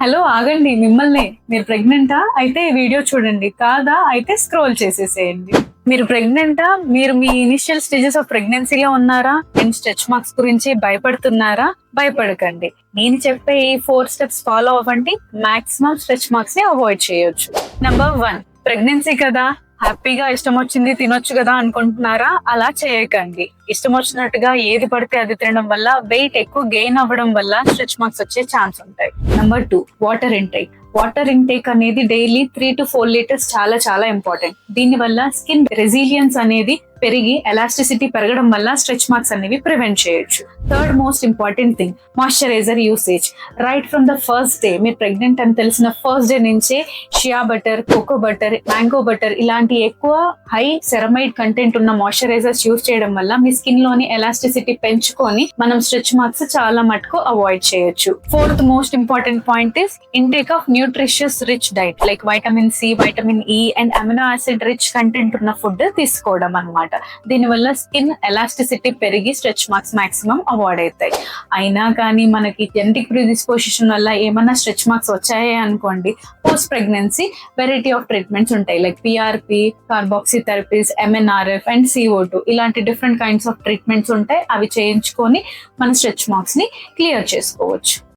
Hello ఆగండి మిమ్మల్ని. మీరు ప్రెగ్నెంటా? అయితే ఈ వీడియో చూడండి. కాదా? అయితే స్క్రోల్ చేసేసేయండి. మీరు ప్రెగ్నెంటా? మీరు మీ ఇనిషియల్ స్టేజెస్ ఆఫ్ ప్రెగ్నెన్సీలో ఉన్నారా? అండ్ స్ట్రెచ్ మార్క్స్ గురించి భయపడుతున్నారా? భయపడకండి. నేను చెప్పే ఈ 4 స్టెప్స్ ఫాలో అవ్వండి. మాక్సిమం స్ట్రెచ్ మార్క్స్ ని అవాయిడ్ చేయొచ్చు. నంబర్ 1, ప్రెగ్నెన్సీ కదా, హ్యాపీగా ఇష్టం వచ్చింది తినొచ్చు కదా అనుకుంటున్నారా? అలా చేయకండి. ఇష్టం వచ్చినట్టుగా ఏది పడితే అది తినడం వల్ల వెయిట్ ఎక్కువ గెయిన్ అవ్వడం వల్ల స్ట్రెచ్ మార్క్స్ వచ్చే ఛాన్స్ ఉంటాయి. Number 2, water intake. Water intake అనేది డైలీ 3 to 4 లీటర్స్ చాలా చాలా ఇంపార్టెంట్. దీని వల్ల స్కిన్ రెసిలియన్స్ అనేది పెరిగి ఎలాస్టిసిటీ పెరగడం వల్ల స్ట్రెచ్ మార్క్స్ అనేవి ప్రివెంట్ చేయొచ్చు. Third most important thing, moisturiser usage. Right from the first day, మీరు ప్రెగ్నెంట్ అని తెలిసిన ఫస్ట్ డే నుంచే shea butter, cocoa butter, mango butter ఇలాంటి ఎక్కువ హై సెరమైడ్ కంటెంట్ ఉన్న మాయిశ్చరైజర్స్ యూస్ చేయడం వల్ల మీ స్కిన్ లోని ఎలాస్టిసిటీ పెంచుకొని మనం స్ట్రెచ్ మార్క్స్ చాలా మటుకు అవాయిడ్ చేయొచ్చు. Fourth most important point is intake of nutritious rich diet like vitamin C, vitamin E and amino acid rich content ఉన్న ఫుడ్ తీసుకోవడం అన్నమాట. దీనివల్ల స్కిన్ ఎలాస్టిసిటీ పెరిగి స్ట్రెచ్ మార్క్స్ మాక్సిమం అవాయిడ్ అవుతాయి. అయినా కానీ మనకి జెనెటిక్ ప్రిడిస్పోజిషన్ వల్ల ఏమన్నా స్ట్రెచ్ మార్క్స్ వచ్చాయి అనుకోండి, post pregnancy variety of treatments ఉంటాయి like PRP, carboxy therapies, MNRF and CO2 ఇలాంటి డిఫరెంట్ కైండ్స్ ఆఫ్ ట్రీట్మెంట్స్ ఉంటాయి. అవి చేయించుకొని మన స్ట్రెచ్ మార్క్స్ ని క్లియర్ చేసుకోవచ్చు.